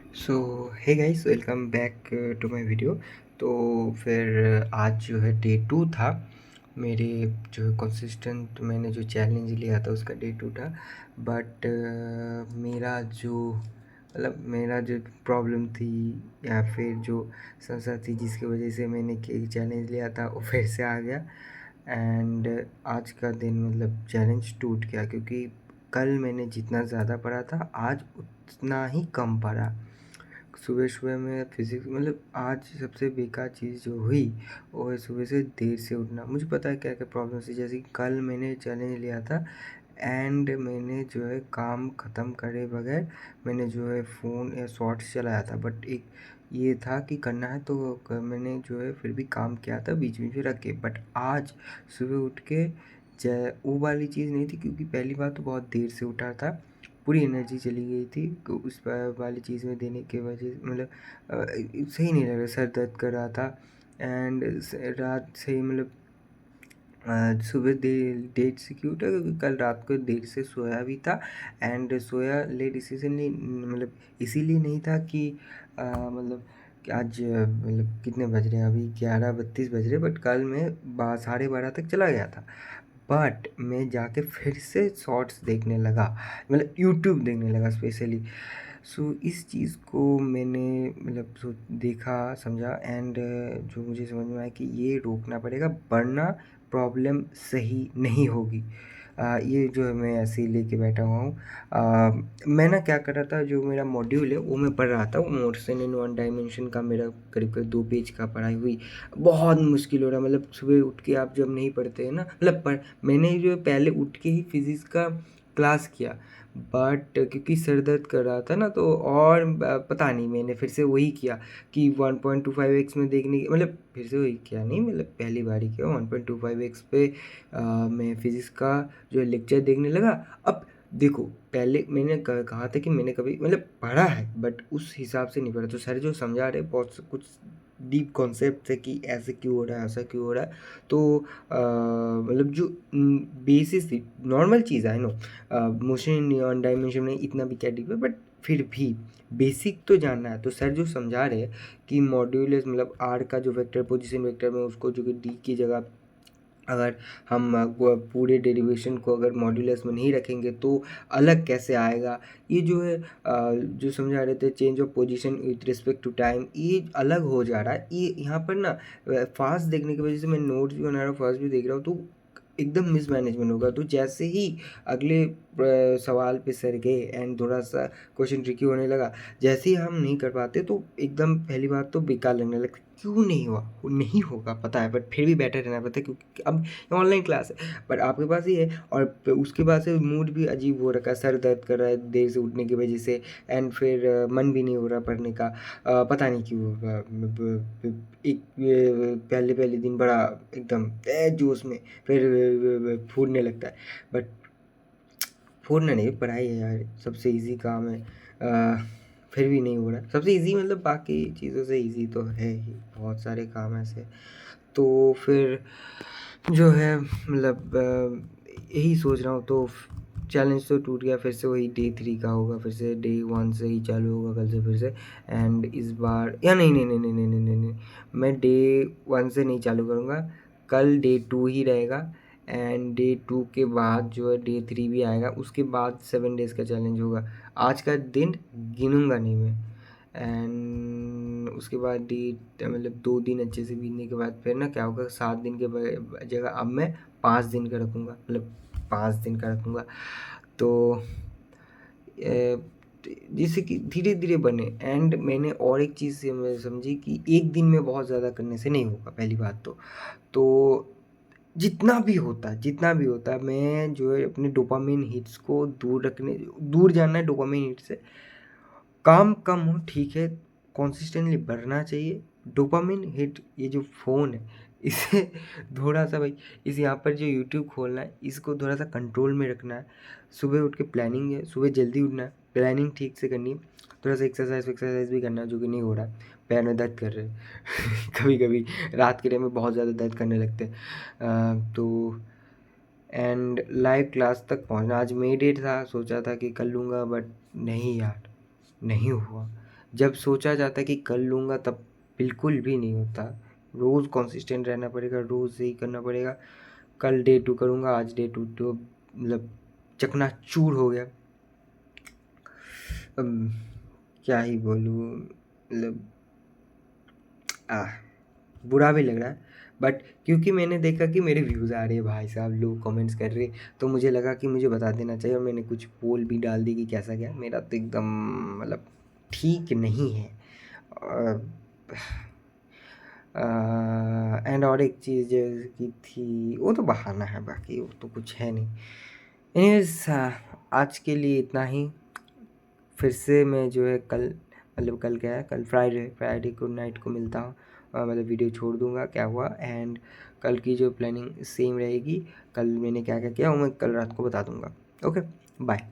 So hey guys, welcome back to my video. तो फिर आज जो है डे 2 था। मेरे जो कंसिस्टेंट मैंने जो चैलेंज लिया था उसका डे 2 था। बट मेरा जो प्रॉब्लम थी या फिर जो समस्या थी जिसकी वजह से मैंने एक चैलेंज लिया था वो फिर से आ गया। एंड आज का दिन मतलब चैलेंज टूट गया, क्योंकि कल मैंने जितना ज़्यादा पढ़ा था आज उतना ही कम पढ़ा। सुबह-सुबह में फिज़िक्स मतलब आज सबसे बेकार चीज़ जो हुई वो है सुबह से देर से उठना। मुझे पता है क्या-क्या प्रॉब्लम्स थी, जैसे कि कल मैंने चैलेंज लिया था एंड मैंने जो है काम ख़त्म करे बगैर मैंने जो है फ़ोन या शॉर्ट्स चलाया था। बट एक ये था कि करना है तो मैंने जो है फिर भी काम किया था बीच-बीच में रख के। बट आज सुबह उठ के वो वाली चीज़ नहीं थी, क्योंकि पहली बात तो बहुत देर से उठा था, पूरी एनर्जी चली गई थी। तो उस वाली चीज़ में देने की वजह मतलब सही नहीं लग रहा, सर दर्द कर रहा था। एंड रात से ही मतलब सुबह देर से क्यों उठा, क्योंकि कल रात को देर से सोया भी था। एंड सोया लेट इसीलिए मतलब इसीलिए नहीं था कि मतलब कि आज मतलब कितने बज रहे हैं, अभी 11:32 बज रहे हैं, बट कल मैं 12:30 तक चला गया था। बट मैं जाके फिर से शॉर्ट्स देखने लगा, मतलब यूट्यूब देखने लगा स्पेशली। सो इस चीज़ को मैंने मतलब देखा समझा। एंड जो मुझे समझ में आया कि ये रोकना पड़ेगा, वरना प्रॉब्लम सही नहीं होगी। ये जो है मैं ऐसे ही लेके बैठा हुआ हूँ। मैं ना क्या कर रहा था, जो मेरा मॉड्यूल है वो मैं पढ़ रहा था, वो मोशन इन वन डायमेंशन का मेरा करीब-करीब 2 पेज का पढ़ाई हुई। बहुत मुश्किल हो रहा है, मतलब सुबह उठ के आप जब नहीं पढ़ते हैं ना, मतलब मैंने जो है पहले उठ के ही फिज़िक्स का क्लास किया। बट क्योंकि सर दर्द कर रहा था ना, तो और पता नहीं मैंने फिर से वही किया कि 1.25x में देखने की मतलब फिर से वही किया नहीं, मतलब पहली बार ही किया 1.25x पे मैं फिज़िक्स का जो लेक्चर देखने लगा। अब देखो, पहले मैंने कहा था कि मैंने कभी मतलब पढ़ा है बट उस हिसाब से नहीं पढ़ा। तो सर जो समझा रहे बहुत कुछ डीप कॉन्सेप्ट है कि ऐसे क्यों हो रहा है, ऐसा क्यों हो रहा है। तो मतलब जो बेसिस थी, नॉर्मल चीज़ है no, motion in one dimension में इतना भी क्या डीप है, बट फिर भी बेसिक तो जानना है। तो सर जो समझा रहे हैं कि मॉड्यूलस मतलब आर का जो वेक्टर पोजीशन वेक्टर में उसको जो कि डी की जगह अगर हम पूरे डेरिवेशन को अगर मॉड्यूलस में नहीं रखेंगे तो अलग कैसे आएगा। ये जो है जो समझा रहे थे change of position with respect to time, ये अलग हो जा रहा है। ये यहाँ पर ना फास्ट देखने की वजह से मैं नोट्स भी बना रहा हूँ, फास्ट भी देख रहा हूँ, तो एकदम मिसमैनेजमेंट होगा। तो जैसे ही अगले सवाल पे सर गए एंड थोड़ा सा क्वेश्चन ट्रिकी होने लगा, जैसे ही हम नहीं कर पाते तो एकदम पहली बात तो बेकार लगने लगता। क्यों नहीं हुआ, वो नहीं होगा पता है, बट फिर भी बेटर रहना पड़ता है, क्योंकि अब ऑनलाइन क्लास है। बट आपके पास ही है, और उसके बाद से मूड भी अजीब हो रखा है, सर दर्द कर रहा है देर से उठने की वजह से। एंड फिर मन भी नहीं हो रहा पढ़ने का। पता नहीं क्यों होगा। एक पहले पहले दिन बड़ा एकदम तेज जोश में, फिर फूटने लगता है। बट फूटना नहीं, पढ़ाई है यार, सबसे इजी काम है। फिर भी नहीं हो रहा। सबसे इजी मतलब बाकी चीज़ों से इजी तो है ही, बहुत सारे काम ऐसे। तो फिर जो है मतलब यही सोच रहा हूँ। तो चैलेंज तो टूट गया, फिर से वही डे 3 का होगा, फिर से डे 1 से ही चालू होगा कल से फिर से। एंड इस बार या नहीं नहीं नहीं नहीं नहीं नहीं नहीं नहीं, मैं डे 1 से नहीं चालू करूँगा, कल डे 2 ही रहेगा। एंड डे 2 के बाद जो है डे 3 भी आएगा, उसके बाद 7 डेज़ का चैलेंज होगा। आज का दिन गिनूँगा नहीं मैं। एंड उसके बाद मतलब 2 दिन अच्छे से बीतने के बाद फिर ना क्या होगा, 7 दिन के जगह अब मैं 5 दिन का रखूँगा, मतलब 5 दिन का रखूँगा। तो जिससे कि धीरे धीरे बने। एंड मैंने और एक चीज़ समझी कि एक दिन में बहुत ज़्यादा करने से नहीं होगा, पहली बात तो जितना भी होता है मैं जो है अपने डोपामाइन हिट्स को दूर जानना है डोपामाइन हिट से। काम कम हो ठीक है, कंसिस्टेंटली बढ़ना चाहिए। डोपामाइन हिट ये जो फ़ोन है इसे थोड़ा-सा भाई, इस यहाँ पर जो यूट्यूब खोलना है इसको थोड़ा-सा कंट्रोल में रखना है। सुबह उठ के प्लानिंग है, सुबह जल्दी उठना है, प्लानिंग ठीक से करनी है। थोड़ा-सा एक्सरसाइज़ भी करना है, जो कि नहीं हो रहा है, पैर में दर्द कर रहे हैं। कभी-कभी रात के टाइम में बहुत ज़्यादा दर्द करने लगते हैं। तो एंड लाइव क्लास तक पहुँचना, आज मई डेट था, सोचा था कि कर लूँगा बट नहीं यार, नहीं हुआ। जब सोचा जाता है कि कर लूँगा तब बिल्कुल भी नहीं होता। रोज़ कंसिस्टेंट रहना पड़ेगा, रोज़ यही करना पड़ेगा। कल डे 2 करूँगा, आज डे 2 तो मतलब चकनाचूर हो गया। क्या ही बोलूँ, मतलब बुरा भी लग रहा है, बट क्योंकि मैंने देखा कि मेरे व्यूज़ आ रहे हैं, भाई साहब लोग कमेंट्स कर रहे, तो मुझे लगा कि मुझे बता देना चाहिए, और मैंने कुछ पोल भी डाल दी कि कैसा क्या। मेरा तो एकदम मतलब ठीक नहीं है। एंड और एक चीज़ की थी, वो तो बहाना है, बाकी वो तो कुछ है नहीं। एनीवेज, आज के लिए इतना ही। फिर से मैं जो है कल, मतलब कल क्या है, कल फ्राइडे को नाइट को मिलता हूँ, मतलब वीडियो छोड़ दूँगा क्या हुआ, एंड कल की जो प्लानिंग सेम रहेगी। कल मैंने क्या क्या किया वो मैं कल रात को बता दूँगा। Okay, bye.